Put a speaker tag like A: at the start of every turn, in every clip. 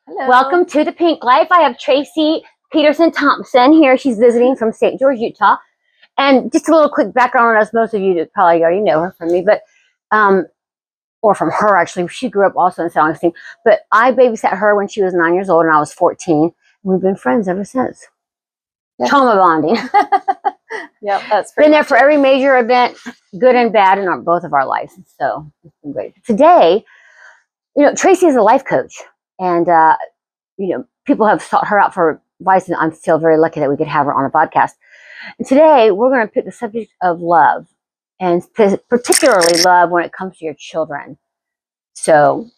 A: Hello.
B: Welcome to the Pink Life. I have Tracy Peterson Thompson here. She's visiting from St. George, Utah. And just a little quick background on us. Most of you probably already know her from me, but or from her actually. She grew up also in St. Augustine. But I babysat her when she was 9 years old and I was 14. We've been friends ever since. Yep. Trauma bonding.
A: Yep, that's
B: been there for every major event, good and bad, in both of our lives. So it's been great. Today, Tracy is a life coach. And, people have sought her out for advice, and I feel very lucky that we could have her on a podcast. And today, we're going to pick the subject of love, and particularly love when it comes to your children. So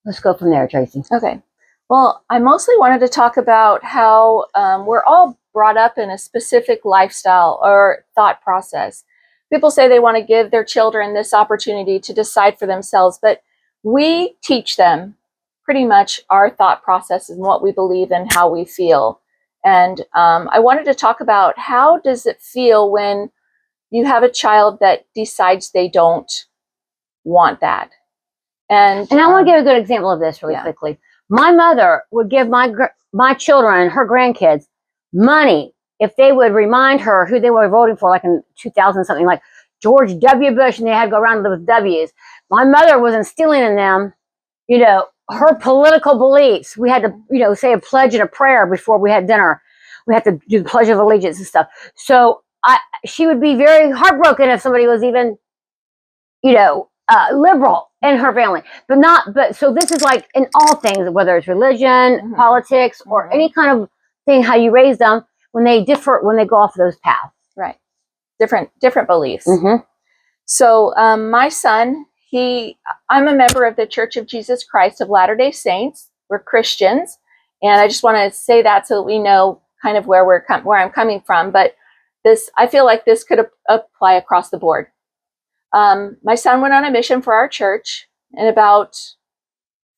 B: let's go from there, Tracy.
A: Okay. Well, I mostly wanted to talk about how we're all brought up in a specific lifestyle or thought process. People say they want to give their children this opportunity to decide for themselves, but we teach them pretty much our thought process and what we believe and how we feel. And I wanted to talk about how does it feel when you have a child that decides they don't want that. And
B: I want to give a good example of this really quickly. My mother would give my children, her grandkids, money if they would remind her who they were voting for, like in 2000 something, like George W. Bush, and they had to go around with W's. My mother was instilling in them, her political beliefs. We had to, say a pledge and a prayer before we had dinner. We had to do the Pledge of Allegiance and stuff. So she would be very heartbroken if somebody was even, liberal in her family, so this is like in all things, whether it's religion, politics, or any kind of thing, how you raise them when they go off those paths.
A: Right. Different beliefs. So my son, I'm a member of the Church of Jesus Christ of Latter-day Saints. We're Christians. And I just want to say that so that we know kind of where I'm coming from. But I feel like this could apply across the board. My son went on a mission for our church, and about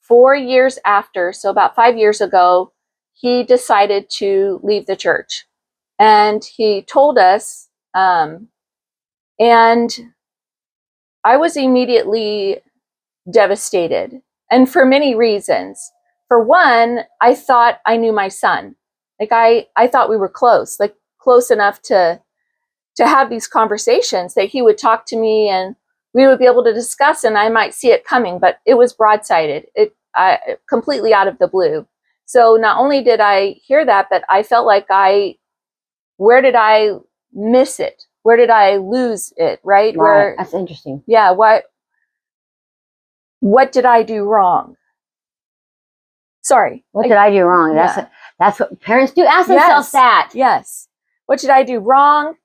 A: 4 years after, so about 5 years ago, he decided to leave the church. And he told us, and I was immediately devastated, and for many reasons. For one, I thought I knew my son. Like I thought we were close enough to have these conversations that he would talk to me and we would be able to discuss, and I might see it coming, but it was broadsided, completely out of the blue. So not only did I hear that, but I felt like where did I miss it? Where did I lose it? Right?
B: Right. That's interesting.
A: Yeah. What did I do wrong? Sorry.
B: What did I do wrong? That's what parents do. Ask themselves that.
A: Yes. What did I do wrong?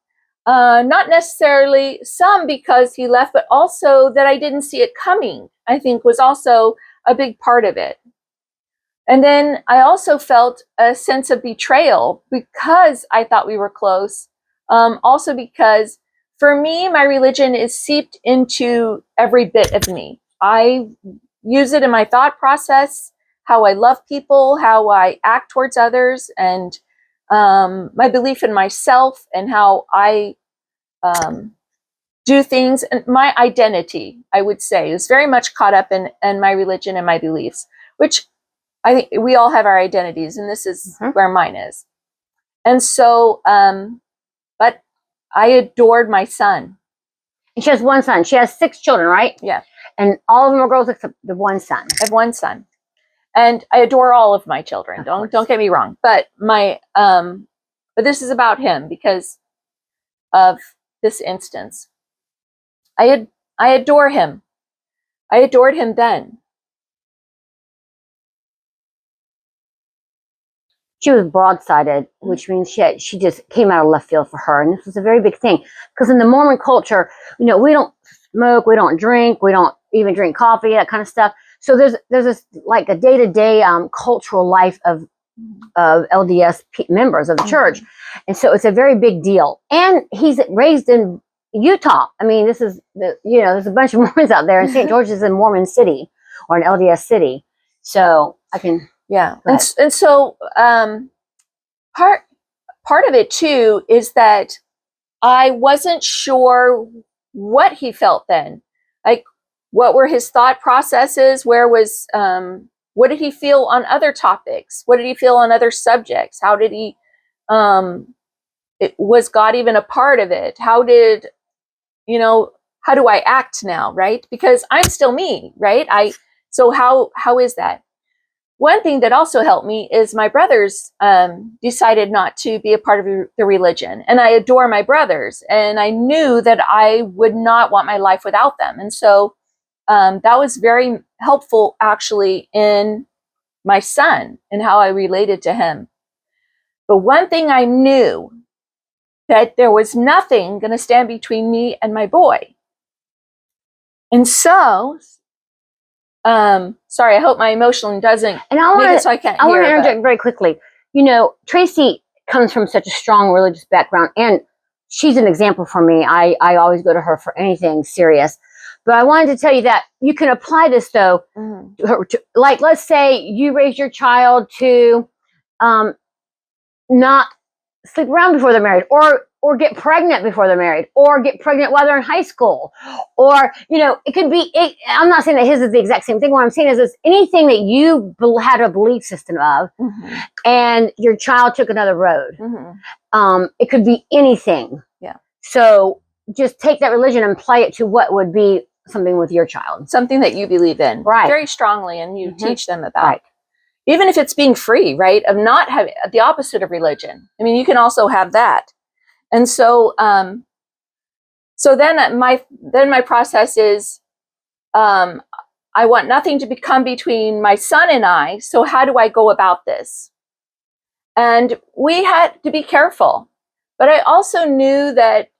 A: Not necessarily some because he left, but also that I didn't see it coming, I think was also a big part of it. And then I also felt a sense of betrayal because I thought we were close. Also because for me, my religion is seeped into every bit of me. I use it in my thought process, how I love people, how I act towards others, and my belief in myself and how I do things, and my identity, I would say, is very much caught up in my religion and my beliefs, which I think we all have our identities, and this is where mine is. And so, but I adored my son.
B: And she has one son. She has 6 children, right?
A: Yeah.
B: And all of them are girls except the one son.
A: I have one son. And I adore all of my children. Don't get me wrong. But but this is about him because of this instance. I adore him. I adored him then.
B: She was broadsided, which means she just came out of left field for her. And this was a very big thing because in the Mormon culture, we don't smoke, we don't drink, we don't even drink coffee, that kind of stuff. So there's this like a day-to-day cultural life of LDS members of the church. And so it's a very big deal. And he's raised in Utah. I mean, there's a bunch of Mormons out there, and St. George is a Mormon city or an LDS city. So I can...
A: Yeah. And so part of it too is that I wasn't sure what he felt then. Like, what were his thought processes? Where was what did he feel on other topics? What did he feel on other subjects? How did he, was God even a part of it? How did, how do I act now, right? Because I'm still me, right? So how is that? One thing that also helped me is my brothers decided not to be a part of the religion. And I adore my brothers. And I knew that I would not want my life without them. And so that was very helpful, actually, in my son and how I related to him. But one thing I knew, that there was nothing going to stand between me and my boy. And so, sorry, I hope my emotion doesn't make it so I can't hear.
B: I want to interject very quickly. Tracy comes from such a strong religious background, and she's an example for me. I always go to her for anything serious. But I wanted to tell you that you can apply this, though. Like, let's say you raise your child to not sleep around before they're married, or get pregnant before they're married, or get pregnant while they're in high school, or it could be. I'm not saying that his is the exact same thing. What I'm saying is anything that you had a belief system of, and your child took another road. It could be anything.
A: Yeah.
B: So just take that religion and apply it to what would be something with your child,
A: something that you believe in,
B: right,
A: very strongly, and you teach them about.
B: Right.
A: Even if it's being free, right, of not having the opposite of religion. I mean, you can also have that. And so, so then my process is, I want nothing to become between my son and I. So how do I go about this? And we had to be careful. But I also knew that,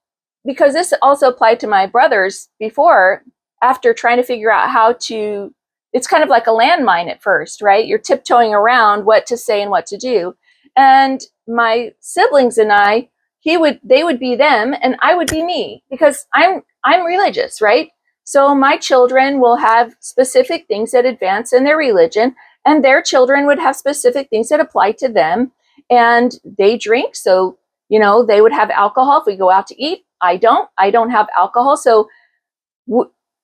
A: because this also applied to my brothers before, after trying to figure out how to, it's kind of like a landmine at first, right? You're tiptoeing around what to say and what to do. And my siblings and I, they would be them and I would be me, because I'm religious, right? So my children will have specific things that advance in their religion, and their children would have specific things that apply to them. And they drink, so they would have alcohol if we go out to eat. I don't have alcohol. So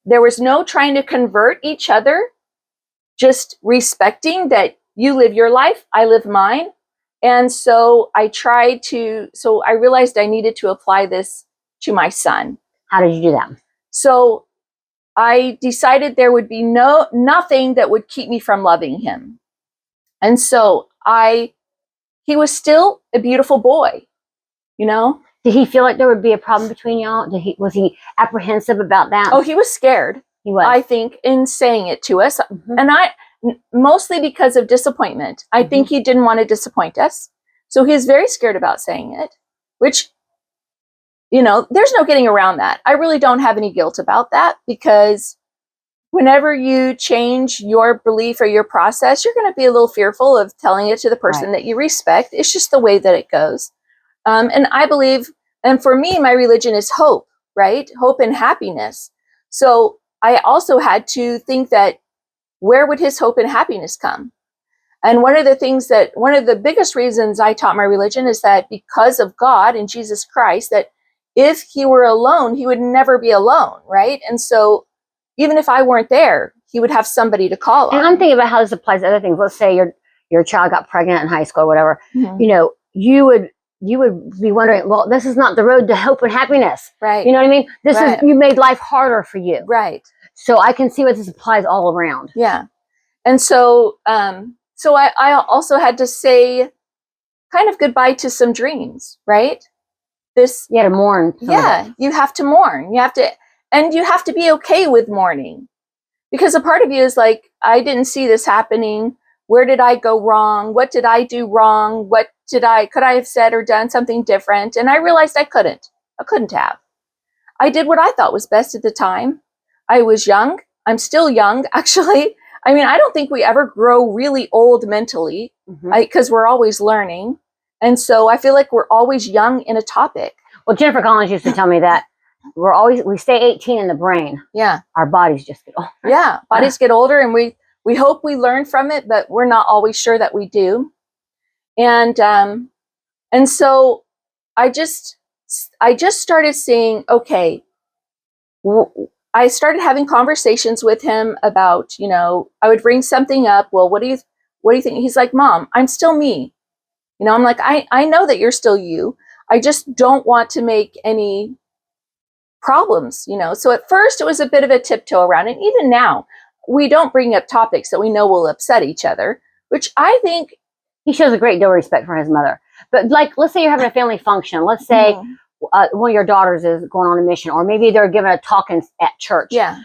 A: there was no trying to convert each other, just respecting that you live your life, I live mine. And so I realized I needed to apply this to my son.
B: How did you do that?
A: So I decided there would be nothing that would keep me from loving him. And so he was still a beautiful boy,
B: Did he feel like there would be a problem between y'all? Was he apprehensive about that?
A: Oh, he was scared.
B: He was,
A: I think, in saying it to us. And mostly because of disappointment. I think he didn't want to disappoint us. So he was very scared about saying it, which, there's no getting around that. I really don't have any guilt about that, because whenever you change your belief or your process, you're going to be a little fearful of telling it to the person that you respect. It's just the way that it goes. And I believe, and for me, my religion is hope, right? Hope and happiness. So I also had to think that, where would his hope and happiness come? And one of the biggest reasons I taught my religion is that, because of God and Jesus Christ, that if he were alone, he would never be alone, right? And so even if I weren't there, he would have somebody to call on.
B: And I'm thinking about how this applies to other things. Let's say your child got pregnant in high school or whatever. You would be wondering, well, this is not the road to hope and happiness.
A: Right.
B: You know what I mean? This is, you made life harder for you.
A: Right.
B: So I can see what this applies all around.
A: Yeah. And so, I also had to say kind of goodbye to some dreams, right?
B: You had to mourn.
A: Yeah, you have to mourn. You have to be okay with mourning, because a part of you is like, I didn't see this happening. Where did I go wrong? What did I do wrong? Could I have said or done something different? And I realized I couldn't have. I did what I thought was best at the time. I was young. I'm still young, actually. I mean, I don't think we ever grow really old mentally, because we're always learning. And so I feel like we're always young in a topic.
B: Well, Jennifer Collins used to tell me that we stay 18 in the brain.
A: Yeah.
B: Our bodies just get older.
A: Yeah. Bodies get older, and we hope we learn from it, but we're not always sure that we do. And so I just started seeing, okay, I started having conversations with him about, I would bring something up. Well, what do you think? He's like, Mom, I'm still me. I'm like, I know that you're still you. I just don't want to make any problems, So at first it was a bit of a tiptoe around. And even now, we don't bring up topics that we know will upset each other, which I think
B: he shows a great deal of respect for his mother. But like, let's say you're having a family function. Let's say one of your daughters is going on a mission, or maybe they're giving a talk at church.
A: Yeah.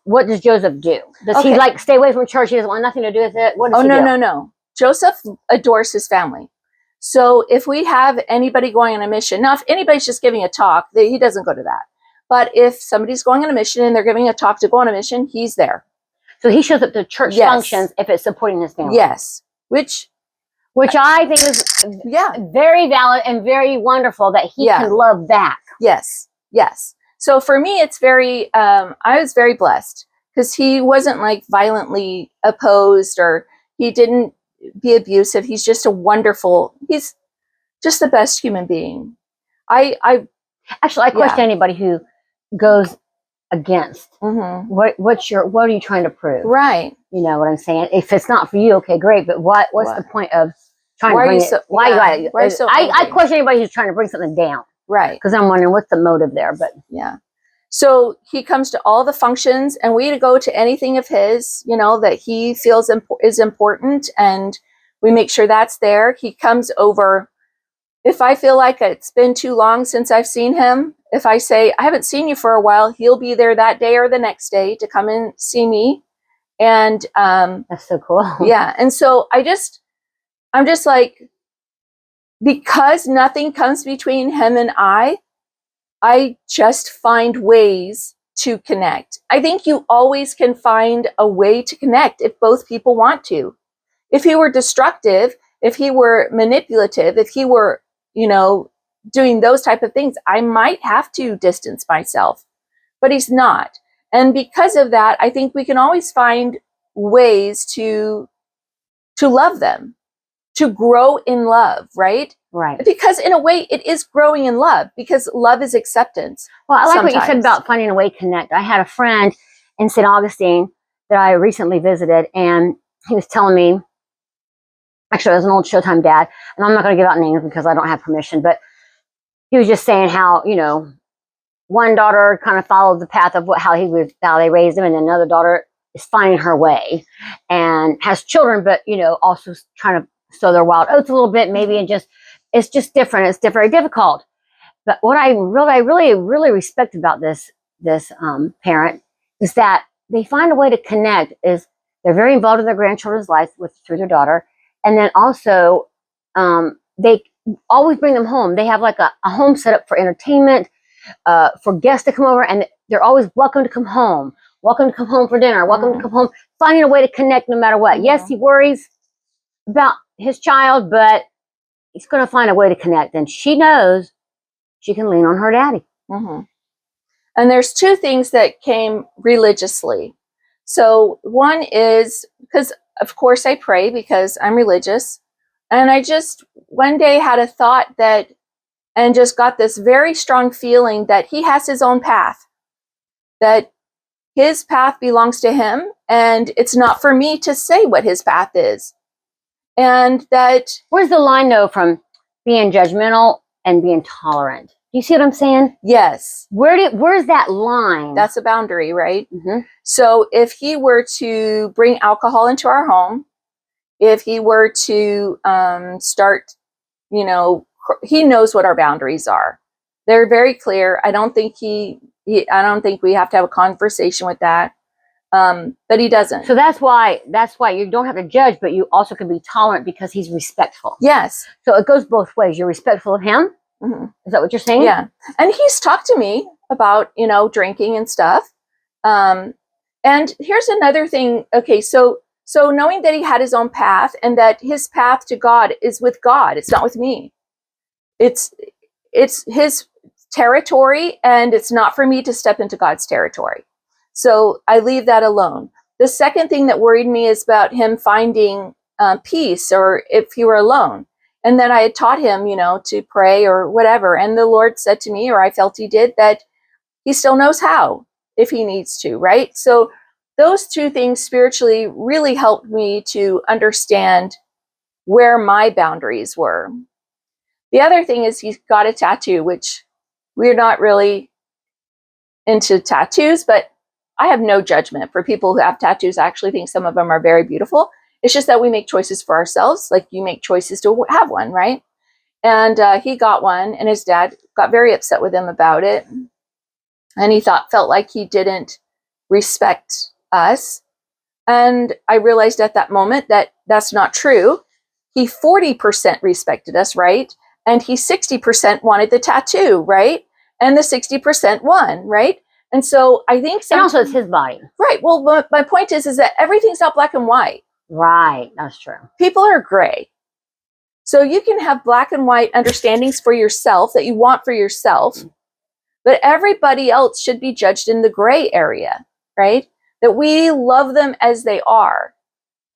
B: What does Joseph do? Does he like stay away from church? He doesn't want nothing to do with it. What does he do?
A: No. Joseph adores his family. So if we have anybody going on a mission, now if anybody's just giving a talk, he doesn't go to that. But if somebody's going on a mission and they're giving a talk to go on a mission, he's there.
B: So he shows up to church functions if it's supporting his family.
A: Yes. Which
B: I think is very valid and very wonderful that he can love back.
A: Yes. So for me, it's very, I was very blessed because he wasn't like violently opposed, or he didn't be abusive. He's just he's just the best human being. I
B: question anybody who goes against. What are you trying to prove?
A: Right.
B: You know what I'm saying? If it's not for you, okay, great. But what's the point of trying to bring it? I question anybody who's trying to bring something down.
A: Right.
B: Because I'm wondering what's the motive there. But
A: yeah. So he comes to all the functions, and we go to anything of his, that he feels is important, and we make sure that's there. He comes over. If I feel like it's been too long since I've seen him, if I say, I haven't seen you for a while, he'll be there that day or the next day to come and see me. And
B: that's so cool.
A: Yeah. And so I'm just like, because nothing comes between him and I just find ways to connect. I think you always can find a way to connect if both people want to. If he were destructive, if he were manipulative, if he were, doing those type of things, I might have to distance myself, but he's not. And because of that, I think we can always find ways to love them, to grow in love, right?
B: Right.
A: Because in a way, it is growing in love, because love is acceptance.
B: Well, I like what you said about finding a way to connect. I had a friend in St. Augustine that I recently visited, and he was telling me, actually, I was an old Showtime dad, and I'm not going to give out names because I don't have permission, but he was just saying how, one daughter kind of followed the path of how they raised him, and then another daughter is finding her way and has children, but, also trying to sow their wild oats a little bit, maybe, and it's just different. It's very difficult. But what I really, really respect about this parent is that they find a way to connect. Is they're very involved in their grandchildren's life through their daughter, and then also they always bring them home. They have like a home set up for entertainment, for guests to come over, and they're always welcome to come home. Welcome to come home for dinner. Welcome to come home. Finding a way to connect no matter what. Yes, he worries about his child, but he's going to find a way to connect. And she knows she can lean on her daddy.
A: And there's two things that came religiously. So one is, because of course I pray because I'm religious. And I just one day had a thought and just got this very strong feeling that he has his own path, that his path belongs to him, and it's not for me to say what his path is. And that...
B: Where's the line, though, from being judgmental and being tolerant? Do you see what I'm saying?
A: Yes.
B: Where's that line?
A: That's a boundary, right? So if he were to bring alcohol into our home, if he were to start, he knows what our boundaries are. They're very clear. I don't think I don't think we have to have a conversation with that. But he doesn't.
B: So that's why you don't have to judge, but you also can be tolerant because he's respectful.
A: Yes.
B: So it goes both ways. You're respectful of him. Is that what you're saying?
A: Yeah. And he's talked to me about, drinking and stuff. And here's another thing. Okay. So knowing that he had his own path, and that his path to God is with God. It's not with me. It's his territory, and it's not for me to step into God's territory. So I leave that alone. The second thing that worried me is about him finding peace, or if he were alone. And then I had taught him, to pray or whatever. And the Lord said to me, or I felt he did, that he still knows how. if he needs to, right? So those two things spiritually really helped me to understand where my boundaries were. The other thing is he's got a tattoo, which we're not really into tattoos, but I have no judgment for people who have tattoos. I actually think some of them are very beautiful. It's just that we make choices for ourselves, like you make choices to have one, right? And he got one, and his dad got very upset with him about it. And he felt like he didn't respect us. And I realized at that moment that that's not true. He 40% respected us, right? And he 60% wanted the tattoo, right? And the 60% won, right? And so I think
B: and also it's his body.
A: Right. Well, my point is that everything's not black and white.
B: Right. That's true.
A: People are gray. So you can have black and white understandings for yourself that you want for yourself, but everybody else should be judged in the gray area, right? That we love them as they are,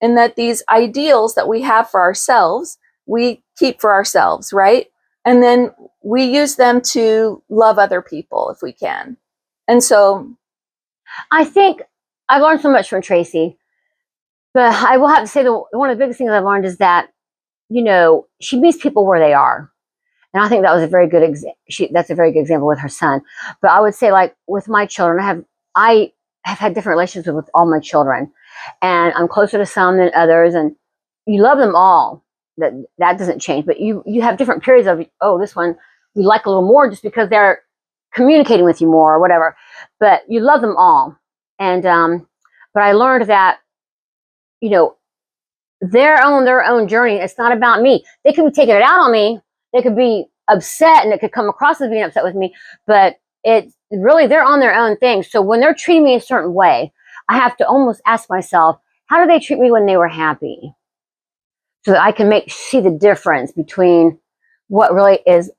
A: and that these ideals that we have for ourselves, we keep for ourselves, right? And then we use them to love other people if we can. And so
B: I think I've learned so much from Tracy, but I will have to say that one of the biggest things I've learned is that, she meets people where they are. And I think that was a very good that's a very good example with her son. But I would say, like, with my children, I have had different relationships with all my children, and I'm closer to some than others, and you love them all. That doesn't change, but you have different periods of, oh, this one you like a little more just because they're communicating with you more or whatever. But you love them all. And but I learned that, they're on their own journey. It's not about me. They could be taking it out on me. They could be upset, and it could come across as being upset with me, but it's really, they're on their own thing. So when they're treating me a certain way, I have to almost ask myself, how do they treat me when they were happy? So that I can see the difference between what really is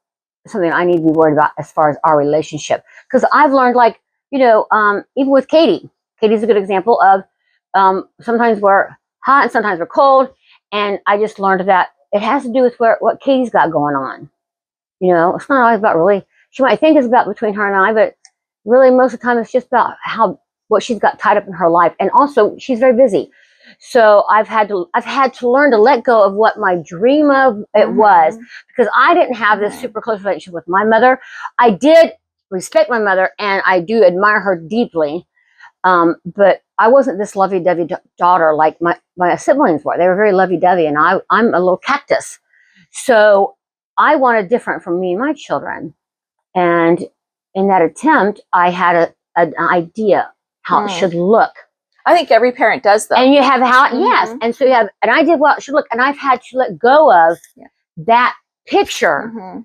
B: something I need to be worried about as far as our relationship. Because I've learned, like, even with Katie's a good example of, sometimes we're hot and sometimes we're cold. And I just learned that it has to do with what Katie's got going on. It's not always about, really, she might think it's about between her and I, but really most of the time it's just about what she's got tied up in her life. And also she's very busy. So I've had to learn to let go of what my dream of it was, because I didn't have this super close relationship with my mother. I did respect my mother, and I do admire her deeply. But I wasn't this lovey-dovey daughter like my siblings were. They were very lovey-dovey, and I'm a little cactus. So I wanted different from me and my children. And in that attempt, I had an idea how it should look.
A: I think every parent does, though.
B: And you have yes. And so you have an idea of what it should look. And I've had to let go of that picture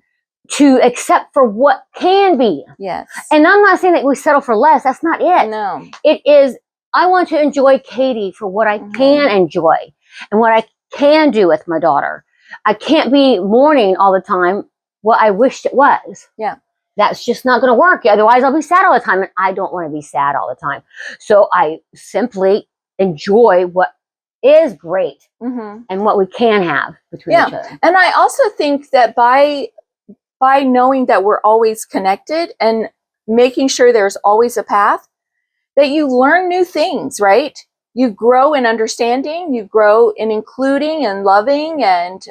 B: to accept for what can be.
A: Yes.
B: And I'm not saying that we settle for less. That's not it.
A: No.
B: It is, I want to enjoy Katie for what I can enjoy and what I can do with my daughter. I can't be mourning all the time what I wished it was.
A: Yeah.
B: That's just not going to work. Otherwise, I'll be sad all the time, and I don't want to be sad all the time. So I simply enjoy what is great and what we can have between each other.
A: And I also think that by knowing that we're always connected and making sure there's always a path, that you learn new things, right? You grow in understanding, you grow in including and loving. And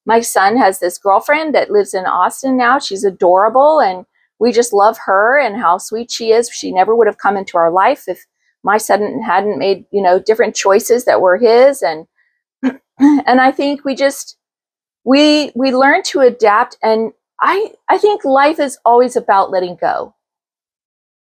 A: my son has this girlfriend that lives in Austin now. She's adorable, and we just love her and how sweet she is. She never would have come into our life if my son hadn't made, different choices that were his. And and I think we learn to adapt. And I think life is always about letting go.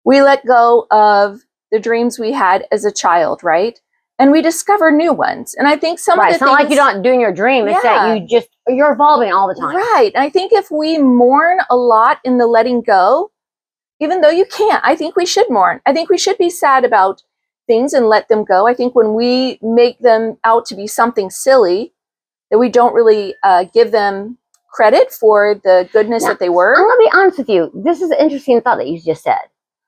A: We let go of the dreams we had as a child, right? And we discover new ones. And I think some of the
B: things... It's not like you're not doing your dream. It's that you're evolving all the time.
A: Right. I think if we mourn a lot in the letting go, even though you can't, I think we should mourn. I think we should be sad about things and let them go. I think when we make them out to be something silly, that we don't really give them credit for the goodness that they were.
B: I'm going to be honest with you. This is an interesting thought that you just said,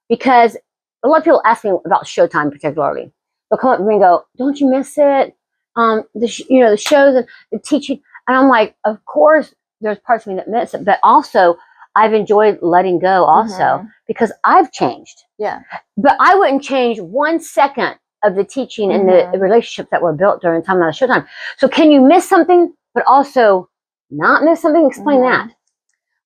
B: because a lot of people ask me about Showtime particularly. They'll come up to me and go, "Don't you miss it? The shows and the teaching." And I'm like, of course, there's parts of me that miss it, but also I've enjoyed letting go also because I've changed.
A: Yeah.
B: But I wouldn't change 1 second of the teaching and the relationships that were built during the time of the showtime. So can you miss something, but also not miss something? Explain that.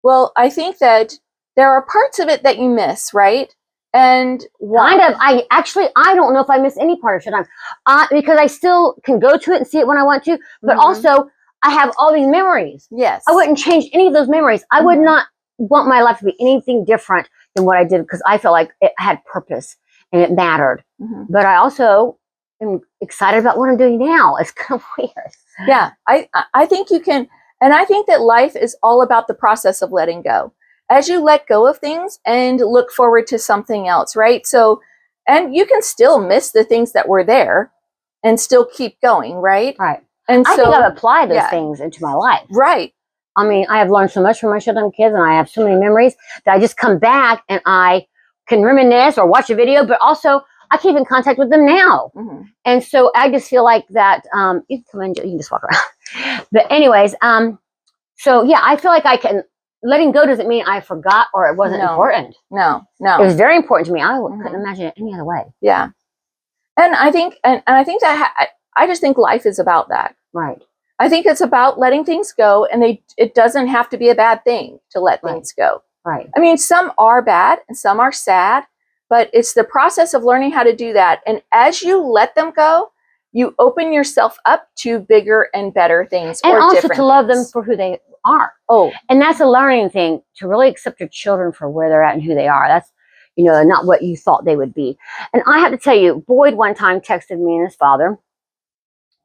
A: Well, I think that there are parts of it that you miss, right? And
B: kind of, I don't know if I miss any part of Showtime because I still can go to it and see it when I want to, but also I have all these memories.
A: Yes.
B: I wouldn't change any of those memories. I would not want my life to be anything different than what I did because I felt like it had purpose and it mattered. But I also am excited about what I'm doing now. It's kind of weird.
A: Yeah, I think you can, and I think that life is all about the process of letting go. As you let go of things and look forward to something else, right? So, and you can still miss the things that were there and still keep going, right?
B: Right.
A: And
B: I
A: so,
B: think I've applied those things into my life.
A: Right.
B: I mean, I have learned so much from my Showtime kids, and I have so many memories that I just come back and I can reminisce or watch a video, but also I keep in contact with them now. And so I just feel like that, you can come in, you can just walk around. But anyways, so yeah, I feel like I can, letting go doesn't mean I forgot or it wasn't important.
A: No.
B: It was very important to me. I couldn't imagine it any other way.
A: Yeah. And I think, and I think that, I just think life is about that.
B: Right.
A: I think it's about letting things go, and it doesn't have to be a bad thing to let things go.
B: Right.
A: I mean, some are bad and some are sad, but it's the process of learning how to do that. And as you let them go, you open yourself up to bigger and better things.
B: And
A: or
B: also to love them for who they are.
A: Oh.
B: And that's a learning thing, to really accept your children for where they're at and who they are. That's, you know, not what you thought they would be. And I have to tell you, Boyd one time texted me and his father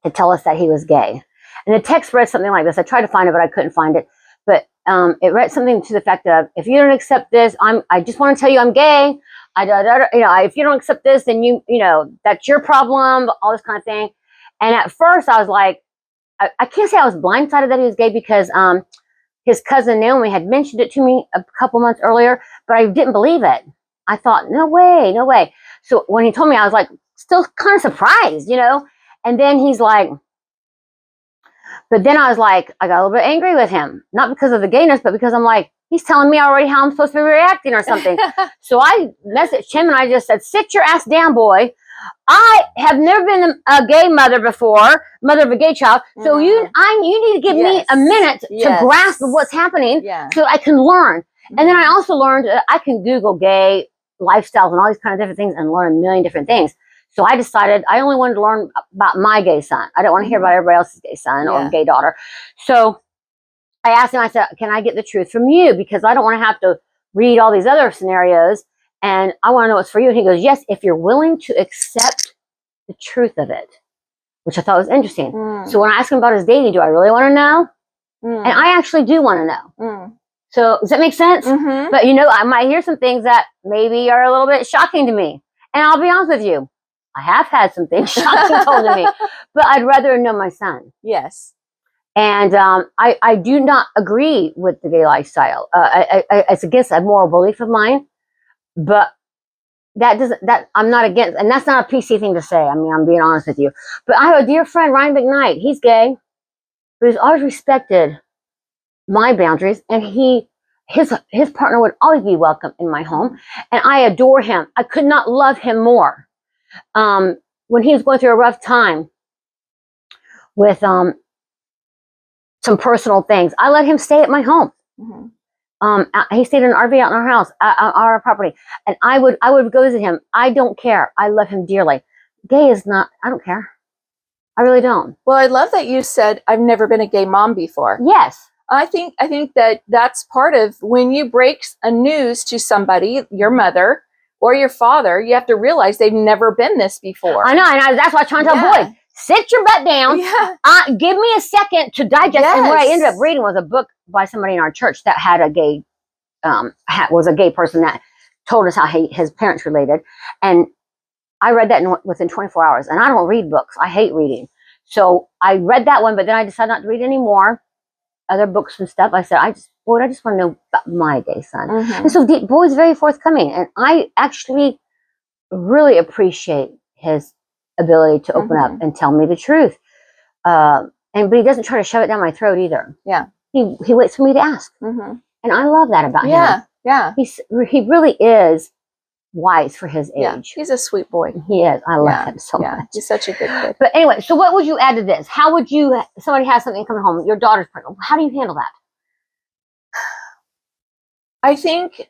B: to tell us that he was gay. And the text read something like this. I tried to find it, but I couldn't find it. But it read something to the effect of, if you don't accept this, I just want to tell you I'm gay. If you don't accept this, then you know, that's your problem, all this kind of thing. And at first I was like, I can't say I was blindsided that he was gay because his cousin Naomi had mentioned it to me a couple months earlier, but I didn't believe it. I thought, no way, no way. So when he told me, I was like, still kind of surprised, you know? And then he's like, but then I was like, I got a little bit angry with him, not because of the gayness, but because I'm like, he's telling me already how I'm supposed to be reacting or something. So I messaged him and I just said, sit your ass down, boy. I have never been a gay mother before, mother of a gay child. So you need to give me a minute to grasp what's happening so I can learn. And then I also learned I can Google gay lifestyles and all these kind of different things and learn a million different things. So I decided I only wanted to learn about my gay son. I don't want to hear about everybody else's gay son or gay daughter. So I asked him, I said, can I get the truth from you? Because I don't want to have to read all these other scenarios. And I want to know what's for you. And he goes, yes, if you're willing to accept the truth of it, which I thought was interesting. So when I asked him about his dating, do I really want to know? And I actually do want to know. So does that make sense? But you know, I might hear some things that maybe are a little bit shocking to me. And I'll be honest with you, I have had some things shocking told to me, but I'd rather know my son.
A: Yes. And
B: I do not agree with the gay lifestyle. It's against a moral belief of mine, but I'm not against, and that's not a PC thing to say. I mean, I'm being honest with you. But I have a dear friend, Ryan McKnight. He's gay, but he's always respected my boundaries, and his partner would always be welcome in my home, and I adore him. I could not love him more. When he was going through a rough time with some personal things, I let him stay at my home. He stayed in an RV out in our house, our property, and I would go visit him. I don't care. I love him dearly. Gay is not. I don't care. I really don't.
A: Well, I love that you said I've never been a gay mom before.
B: Yes.
A: I think that's part of when you break a news to somebody, your mother or your father, you have to realize they've never been this before.
B: I know, and that's why I'm trying to tell Boyd, sit your butt down. Give me a second to digest. And what I ended up reading was a book by somebody in our church that had a gay, was a gay person that told us how his parents related. And I read that within 24 hours. And I don't read books. I hate reading. So I read that one, but then I decided not to read anymore. Other books and stuff. I said, I just want to know about my gay son. And so Boyd's very forthcoming. And I actually really appreciate his ability to open up and tell me the truth. But he doesn't try to shove it down my throat either.
A: Yeah.
B: He waits for me to ask. And I love that about him.
A: Yeah.
B: He really is wise for his
A: Yeah.
B: age.
A: He's a sweet boy.
B: He is. I love him so much.
A: He's such a good kid.
B: But anyway, so what would you add to this? How would you, somebody has something coming home, your daughter's pregnant. How do you handle that?
A: I think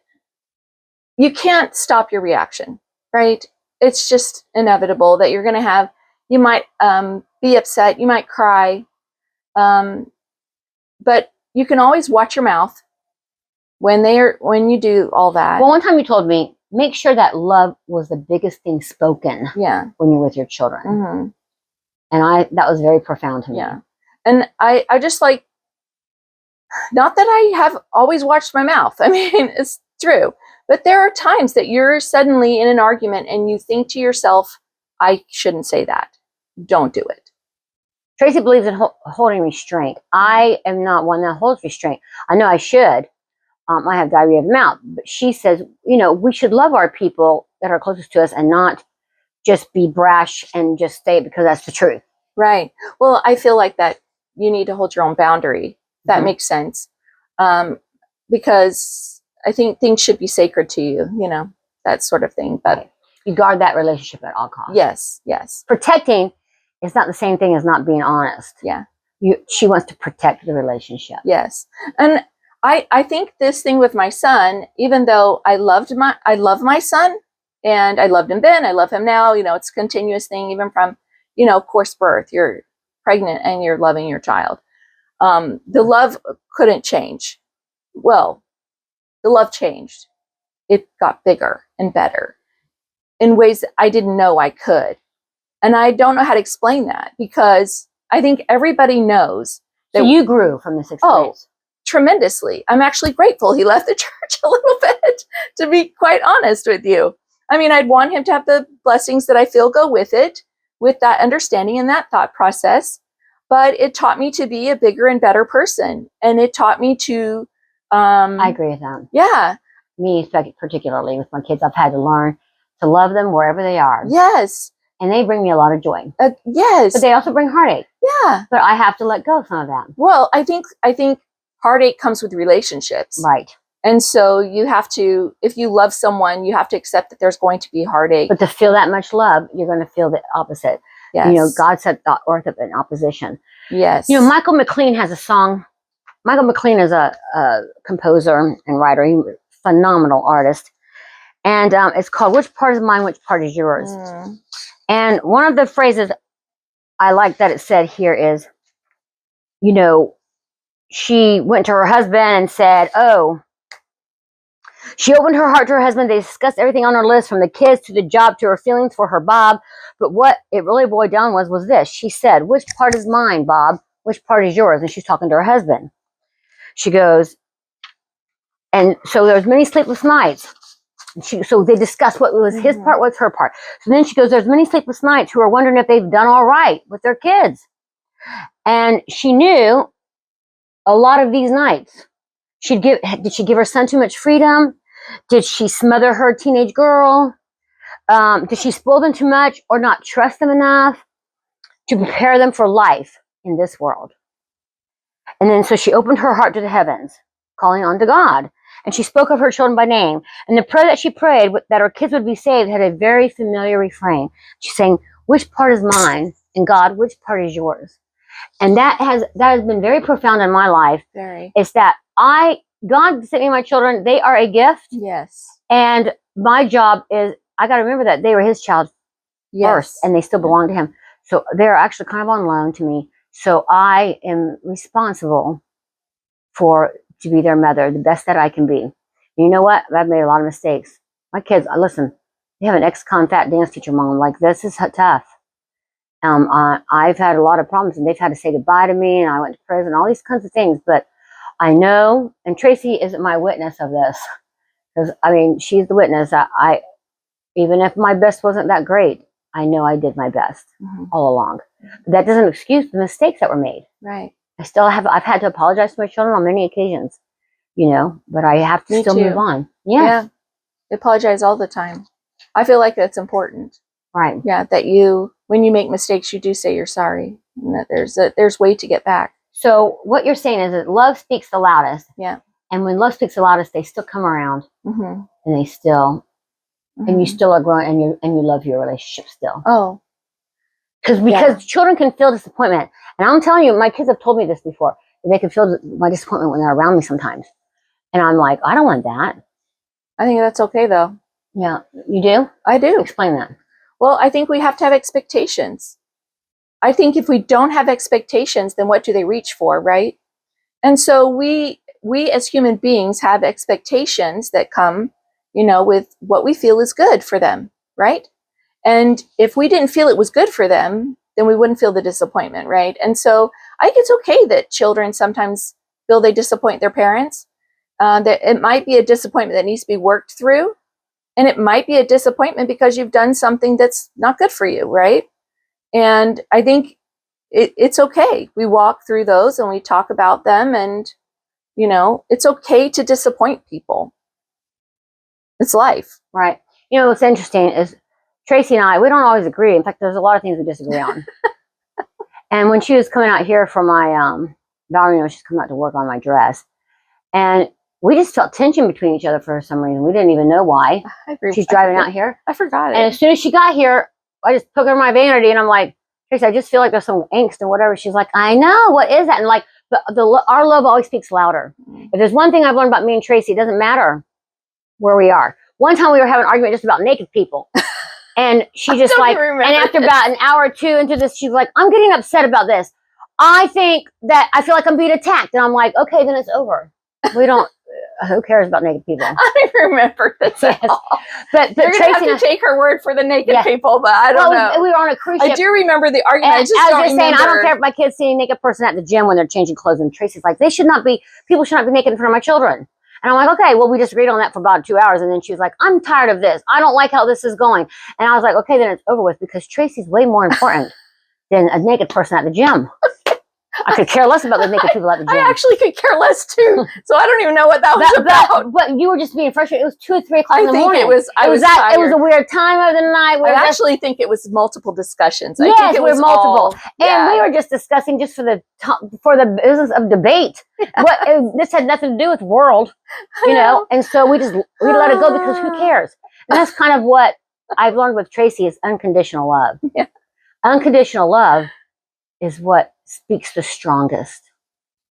A: you can't stop your reaction, right? It's just inevitable that you're going to have, you might be upset, you might cry, but you can always watch your mouth when you do all that.
B: Well, one time you told me, make sure that love was the biggest thing spoken when you're with your children.
A: Mm-hmm.
B: And that was very profound to me.
A: Yeah. And I just like, not that I have always watched my mouth. I mean, it's true. But there are times that you're suddenly in an argument and you think to yourself, I shouldn't say that. Don't do it.
B: Tracy believes in holding restraint. I am not one that holds restraint. I know I should. I have diarrhea of the mouth. But she says, we should love our people that are closest to us and not just be brash and just say it because that's the truth.
A: Right. Well, I feel like that you need to hold your own boundary. That makes sense. Because I think things should be sacred to you, that sort of thing. But
B: you guard that relationship at all costs.
A: Yes.
B: Protecting is not the same thing as not being honest.
A: Yeah.
B: She wants to protect the relationship.
A: Yes. And I think this thing with my son, even though I love my son and I loved him then, I love him now, it's a continuous thing, even from, of course, birth. You're pregnant and you're loving your child. The love couldn't change. Well, the love changed. It got bigger and better in ways that I didn't know I could. And I don't know how to explain that because I think everybody knows that.
B: So you grew from this experience.
A: Oh, tremendously. I'm actually grateful he left the church a little bit, to be quite honest with you. I mean, I'd want him to have the blessings that I feel go with it, with that understanding and that thought process. But it taught me to be a bigger and better person. And it taught me to...
B: I agree with that.
A: Yeah.
B: Me, particularly with my kids, I've had to learn to love them wherever they are.
A: Yes.
B: And they bring me a lot of joy.
A: Yes.
B: But they also bring heartache.
A: Yeah.
B: But I have to let go of some of that.
A: Well, I think heartache comes with relationships.
B: Right.
A: And so you have to, if you love someone, you have to accept that there's going to be heartache.
B: But to feel that much love, you're going to feel the opposite.
A: Yes.
B: God set the earth up in opposition.
A: Yes.
B: Michael McLean has a song. Michael McLean is a composer and writer. He's a phenomenal artist. And it's called Which Part Is Mine, Which Part Is Yours? And one of the phrases I like that it said here is, she went to her husband and said, she opened her heart to her husband. They discussed everything on her list, from the kids to the job to her feelings for her Bob. But what it really boiled down was this. She said, which part is mine, Bob? Which part is yours? And she's talking to her husband. She goes, and so there was many sleepless nights. So they discussed what was his part, what's her part. So then she goes, there's many sleepless nights who are wondering if they've done all right with their kids. And she knew a lot of these nights. Did she give her son too much freedom? Did she smother her teenage girl? Did she spoil them too much or not trust them enough to prepare them for life in this world? And then so she opened her heart to the heavens, calling on to God. And she spoke of her children by name. And the prayer that she prayed that her kids would be saved had a very familiar refrain. She's saying, which part is mine? And God, which part is yours? And that has been very profound in my life.
A: Very.
B: It's that God sent me my children. They are a gift.
A: Yes.
B: And my job is, I got to remember that they were his child first, and they still belong to him. So they're actually kind of on loan to me. So I am responsible to be their mother, the best that I can be. And you know what? I've made a lot of mistakes. My kids, listen, they have an ex-con fat dance teacher mom. Like, this is tough. I've had a lot of problems, and they've had to say goodbye to me, and I went to prison, all these kinds of things. But I know, and Tracy isn't my witness of this, because, she's the witness. I even if my best wasn't that great, I know I did my best all along. But that doesn't excuse the mistakes that were made.
A: Right.
B: I've had to apologize to my children on many occasions, but I have to still move on.
A: Yeah. I apologize all the time. I feel like that's important.
B: Right.
A: Yeah. That when you make mistakes, you do say you're sorry, and that there's way to get back.
B: So what you're saying is that love speaks the loudest.
A: Yeah.
B: And when love speaks the loudest, they still come around,
A: Mm-hmm.
B: and they still, and you still are growing, and you love your relationship still.
A: Oh,
B: because children can feel disappointment, and I'm telling you, my kids have told me this before. They can feel my disappointment when they're around me sometimes, and I'm like, I don't want that.
A: I think that's okay though.
B: Yeah, you do?
A: I do.
B: Explain that.
A: Well, I think we have to have expectations. I think if we don't have expectations, then what do they reach for, right? And so we as human beings have expectations that come, with what we feel is good for them, right? And if we didn't feel it was good for them, then we wouldn't feel the disappointment, right? And so I think it's okay that children sometimes feel they disappoint their parents. That it might be a disappointment that needs to be worked through. And it might be a disappointment because you've done something that's not good for you, right? And I think it's okay. We walk through those and we talk about them, and, it's okay to disappoint people. It's life.
B: Right. What's interesting is Tracy and I, we don't always agree. In fact, there's a lot of things we disagree on. And when she was coming out here for my, Valerie, she's coming out to work on my dress. And we just felt tension between each other for some reason. We didn't even know why. She's driving out here.
A: I forgot it.
B: And as soon as she got here, I just took her my vanity and I'm like, Tracy, I just feel like there's some angst and whatever. She's like, I know. What is that? And like, our love always speaks louder. If there's one thing I've learned about me and Tracy, it doesn't matter where we are. One time we were having an argument just about naked people. And she just like, and after about an hour or two into this, she's like, I'm getting upset about this. I think that I feel like I'm being attacked. And I'm like, okay, then it's over. We don't, who cares about naked people?
A: I remember this.
B: Yes. But
A: you're going to have to take her word for the naked people, but I don't know.
B: We were on a cruise ship.
A: I do remember the argument. I was just saying,
B: I don't care if my kids see a naked person at the gym when they're changing clothes. And Tracy's like, people should not be naked in front of my children. And I'm like, okay, well, we disagreed on that for about 2 hours. And then she was like, I'm tired of this. I don't like how this is going. And I was like, okay, then it's over with, because Tracy's way more important than a naked person at the gym. I could care less about the naked people at the gym.
A: I actually could care less too. So I don't even know what that was about.
B: But you were just being frustrated. It was 2 or 3 o'clock in the morning.
A: It was tired.
B: It was a weird time of the night.
A: I actually think it was multiple discussions.
B: Yes,
A: I think it was
B: multiple. And we were just discussing just for the business of debate. This had nothing to do with world, And so we let it go, because who cares? And that's kind of what I've learned with Tracy is unconditional love.
A: Yeah.
B: Unconditional love is what speaks the strongest.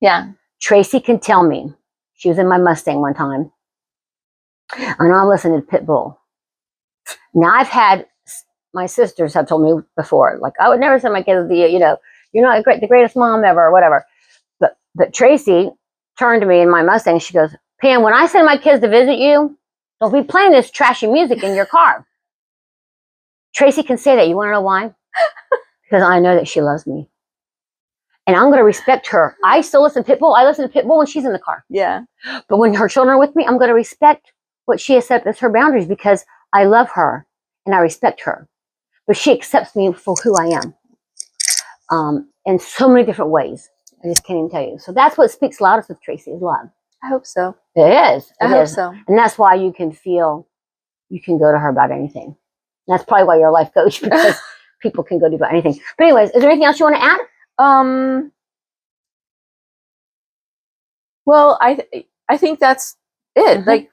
A: Yeah.
B: Tracy can tell me. She was in my Mustang one time, and I'm listening to Pitbull. Now my sisters have told me before, like, I would never send my kids to you. You're not the greatest mom ever, or whatever. But Tracy turned to me in my Mustang. She goes, Pam, when I send my kids to visit you, don't be playing this trashy music in your car. Tracy can say that. You want to know why? Because I know that she loves me. And I'm going to respect her. I still listen to Pitbull. I listen to Pitbull when she's in the car.
A: Yeah.
B: But when her children are with me, I'm going to respect what she has set up as her boundaries, because I love her and I respect her. But she accepts me for who I am, in so many different ways. I just can't even tell you. So that's what speaks loudest with Tracy is love.
A: I hope so.
B: It is.
A: I hope so.
B: And that's why you can feel you can go to her about anything. And that's probably why you're a life coach, because people can go to about anything. But anyways, is there anything else you want to add?
A: Well, I think that's it. Mm-hmm. Like,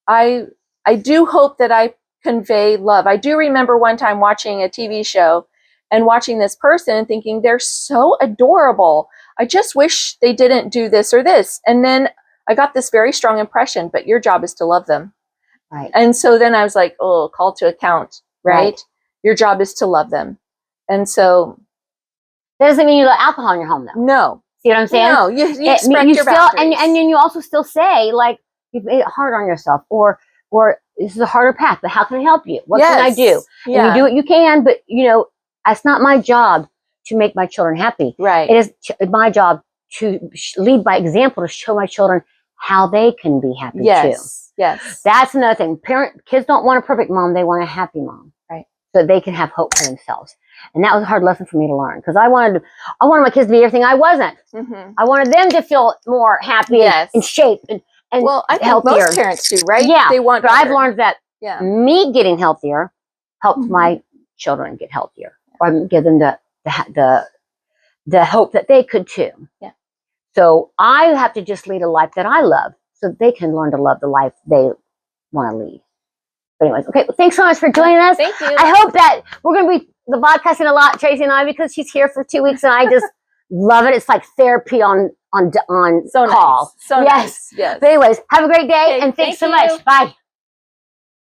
A: I do hope that I convey love. I do remember one time watching a TV show and watching this person and thinking, they're so adorable. I just wish they didn't do this or this. And then I got this very strong impression, but your job is to love them.
B: Right.
A: And so then I was like, oh, call to account, right? Your job is to love them. And so
B: that doesn't mean you let alcohol in your home, though.
A: No.
B: See what I'm saying?
A: No, you expect your boundaries.
B: And then you also still say, like, you've made it hard on yourself, or this is a harder path, but how can I help you? What can I do?
A: Yeah.
B: And you do what you can, but, it's not my job to make my children happy.
A: Right.
B: It is my job to lead by example, to show my children how they can be happy too.
A: Yes.
B: That's another thing. Kids don't want a perfect mom. They want a happy mom.
A: Right.
B: So they can have hope for themselves. And that was a hard lesson for me to learn, because I wanted my kids to be everything I wasn't. Mm-hmm. I wanted them to feel more happy and shape and
A: well, I think
B: healthier.
A: Most parents do, right?
B: Yeah.
A: They want.
B: But I've learned that me getting healthier helps my children get healthier, or give them the hope that they could too.
A: Yeah.
B: So I have to just lead a life that I love. so they can learn to love the life they want to lead. But anyways, okay, well, thanks so much for joining us.
A: Thank you.
B: I hope that we're going to be the podcasting a lot, Tracy and I, because she's here for 2 weeks and I just love it. It's like therapy on
A: So
B: call.
A: nice. So
B: yes.
A: nice. Yes.
B: But anyways, have a great day
A: Okay,
B: and thanks
A: thank
B: so
A: you.
B: much. Bye.